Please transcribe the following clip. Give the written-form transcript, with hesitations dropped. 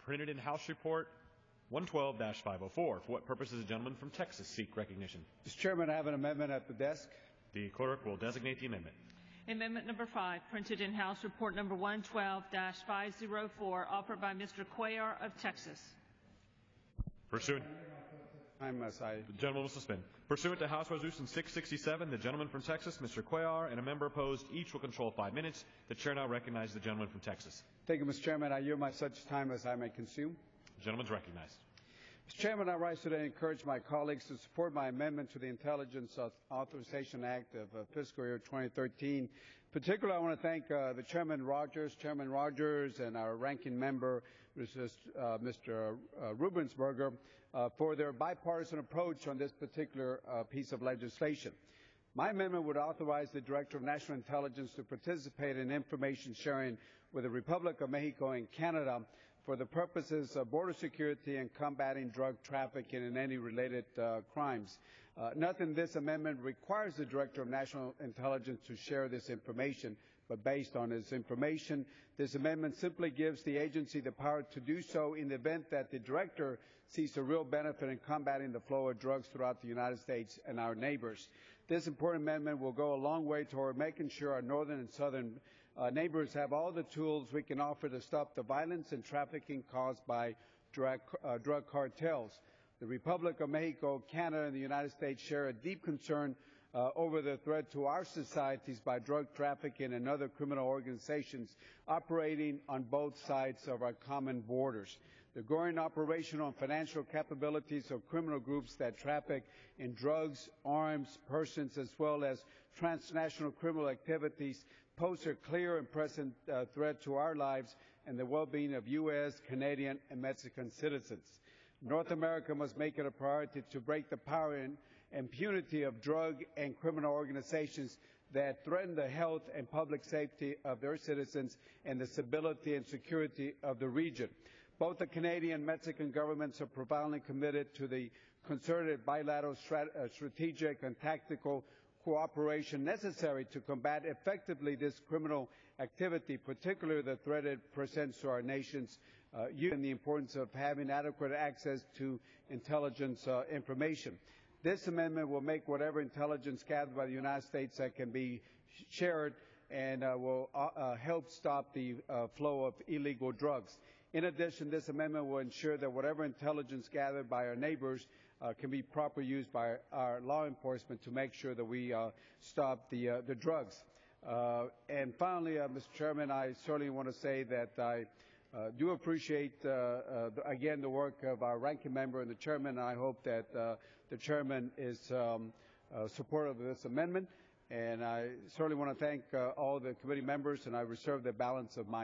Printed in House Report 112-504. For what purpose does the gentleman from Texas seek recognition? Mr. Chairman, I have an amendment at the desk. The clerk will designate the amendment. Amendment number 5, printed in House Report number 112-504, offered by Mr. Cuellar of Texas. Pursuant. The gentleman will suspend. Pursuant to House Resolution 667, the gentleman from Texas, Mr. Cuellar, and a member opposed each will control 5 minutes. The chair now recognizes the gentleman from Texas. Thank you, Mr. Chairman. I yield my such time as I may consume. The gentleman's recognized. Mr. Chairman, I rise today to encourage my colleagues to support my amendment to the Intelligence Authorization Act of fiscal year 2013. Particularly, I want to thank the Chairman Rogers, and our ranking member, Mr. Rubensberger, for their bipartisan approach on this particular piece of legislation. My amendment would authorize the Director of National Intelligence to participate in information sharing with the Republic of Mexico and Canada for the purposes of border security and combating drug trafficking and any related crimes. Nothing in this amendment requires the Director of National Intelligence to share this information, but based on this information, this amendment simply gives the agency the power to do so in the event that the Director sees a real benefit in combating the flow of drugs throughout the United States and our neighbors. This important amendment will go a long way toward making sure our northern and southern neighbors have all the tools we can offer to stop the violence and trafficking caused by drug cartels. The Republic of Mexico, Canada, and the United States share a deep concern over the threat to our societies by drug trafficking and other criminal organizations operating on both sides of our common borders. The growing operational and financial capabilities of criminal groups that traffic in drugs, arms, persons, as well as transnational criminal activities pose a clear and present threat to our lives and the well-being of U.S., Canadian, and Mexican citizens. North America must make it a priority to break the power and impunity of drug and criminal organizations that threaten the health and public safety of their citizens and the stability and security of the region. Both the Canadian and Mexican governments are profoundly committed to the concerted bilateral strategic and tactical cooperation necessary to combat effectively this criminal activity, particularly the threat it presents to our nation's youth and the importance of having adequate access to intelligence information. This amendment will make whatever intelligence gathered by the United States that can be shared and will help stop the flow of illegal drugs. In addition, this amendment will ensure that whatever intelligence gathered by our neighbors can be properly used by our law enforcement to make sure that we stop the drugs. And finally, Mr. Chairman, I certainly want to say that I do appreciate, again, the work of our ranking member and the chairman. I hope that the chairman is supportive of this amendment. And I certainly want to thank all the committee members, and I reserve the balance of my